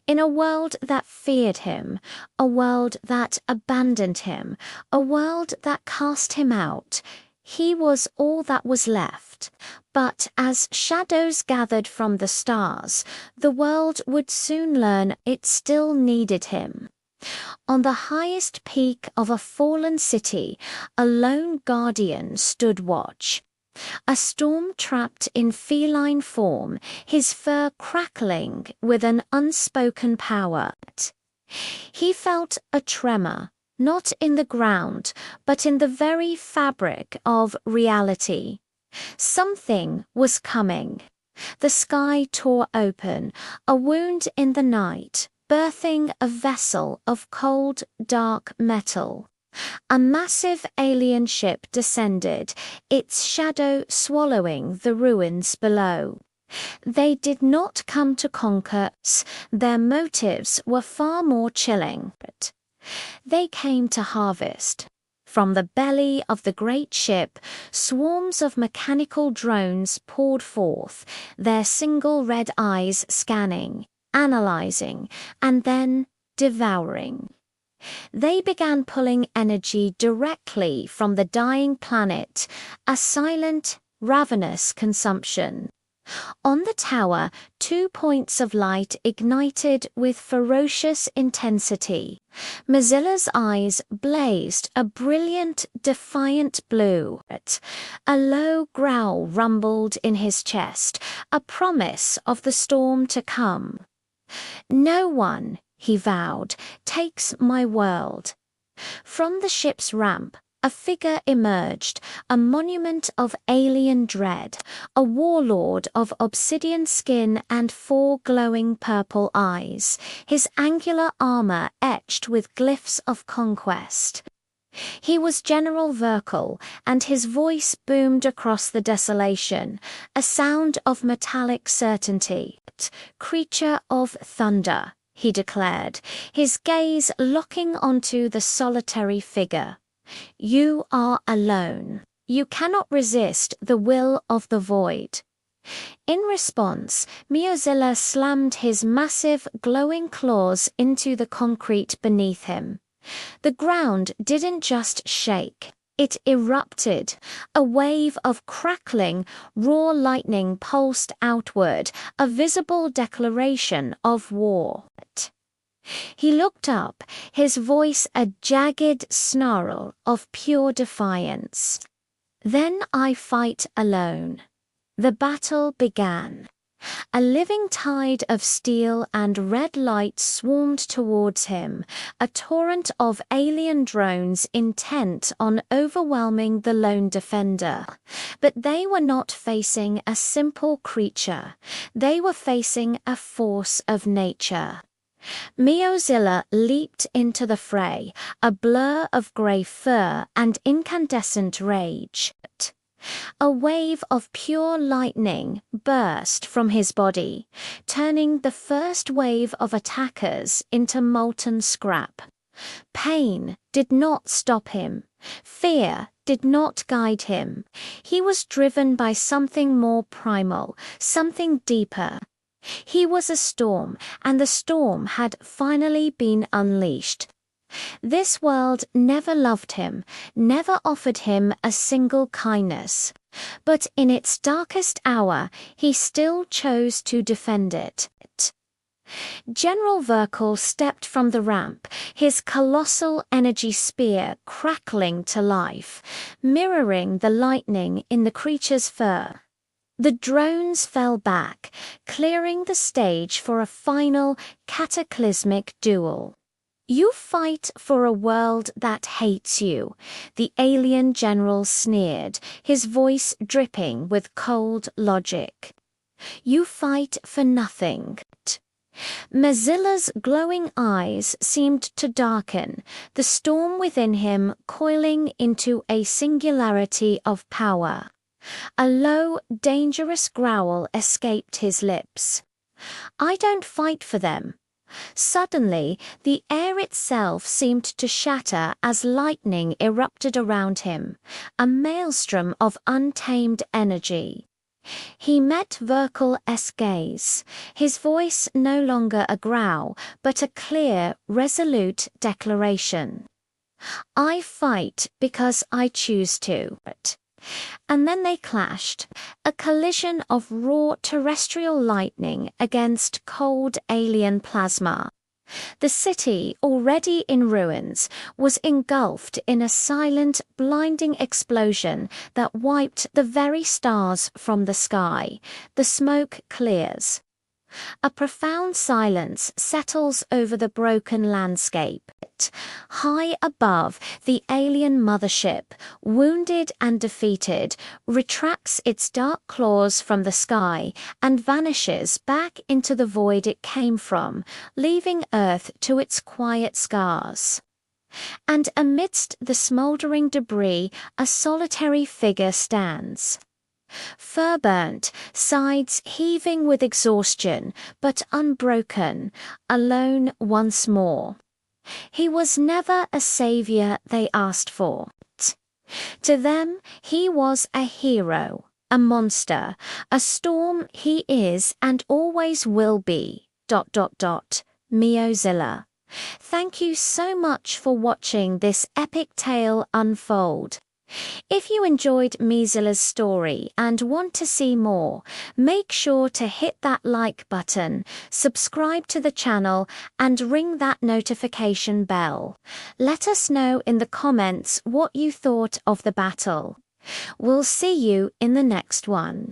In a world that feared him, a world that abandoned him, a world that cast him out, he was all that was left. But as shadows gathered from the stars, the world would soon learn it still needed him. On the highest peak of a fallen city, a lone guardian stood watch. A storm trapped in feline form, his fur crackling with an unspoken power. He felt a tremor, not in the ground, but in the very fabric of reality. Something was coming. The sky tore open, a wound in the night, birthing a vessel of cold, dark metal. A massive alien ship descended, its shadow swallowing the ruins below. They did not come to conquer, their motives were far more chilling. They came to harvest. From the belly of the great ship, swarms of mechanical drones poured forth, their single red eyes scanning, analyzing, and then devouring. They began pulling energy directly from the dying planet, a silent, ravenous consumption. On the tower, 2 points of light ignited with ferocious intensity. Meowzilla's eyes blazed a brilliant, defiant blue. A low growl rumbled in his chest, a promise of the storm to come. "No one," he vowed, "takes my world." From the ship's ramp, a figure emerged, a monument of alien dread, a warlord of obsidian skin and 4 glowing purple eyes, his angular armor etched with glyphs of conquest. He was General Verkle, and his voice boomed across the desolation, a sound of metallic certainty. "Creature of thunder," he declared, his gaze locking onto the solitary figure. "You are alone. You cannot resist the will of the void." In response, Meowzilla slammed his massive, glowing claws into the concrete beneath him. The ground didn't just shake. It erupted. A wave of crackling, raw lightning pulsed outward, a visible declaration of war. He looked up, his voice a jagged snarl of pure defiance. "Then I fight alone." The battle began. A living tide of steel and red light swarmed towards him, a torrent of alien drones intent on overwhelming the lone defender. But they were not facing a simple creature. They were facing a force of nature. Meowzilla leaped into the fray, a blur of grey fur and incandescent rage. A wave of pure lightning burst from his body, turning the first wave of attackers into molten scrap. Pain did not stop him. Fear did not guide him. He was driven by something more primal, something deeper. He was a storm, and the storm had finally been unleashed. This world never loved him, never offered him a single kindness. But in its darkest hour, he still chose to defend it. General Verkle stepped from the ramp, his colossal energy spear crackling to life, mirroring the lightning in the creature's fur. The drones fell back, clearing the stage for a final, cataclysmic duel. "You fight for a world that hates you," the alien general sneered, his voice dripping with cold logic. "You fight for nothing." Meowzilla's glowing eyes seemed to darken, the storm within him coiling into a singularity of power. A low, dangerous growl escaped his lips. "I don't fight for them." Suddenly, the air itself seemed to shatter as lightning erupted around him, a maelstrom of untamed energy. He met Verkel's gaze, his voice no longer a growl, but a clear, resolute declaration. I fight because I choose to. And then they clashed, a collision of raw terrestrial lightning against cold alien plasma. The city, already in ruins, was engulfed in a silent, blinding explosion that wiped the very stars from the sky. The smoke clears. A profound silence settles over the broken landscape. High above, the alien mothership, wounded and defeated, retracts its dark claws from the sky and vanishes back into the void it came from, leaving Earth to its quiet scars. And amidst the smouldering debris, a solitary figure stands. Fur-burnt, sides heaving with exhaustion, but unbroken, alone once more. He was never a savior they asked for. To them, he was a hero, a monster, a storm he is and always will be. Meowzilla. Thank you so much for watching this epic tale unfold. If you enjoyed Meowzilla's story and want to see more, make sure to hit that like button, subscribe to the channel, and ring that notification bell. Let us know in the comments what you thought of the battle. We'll see you in the next one.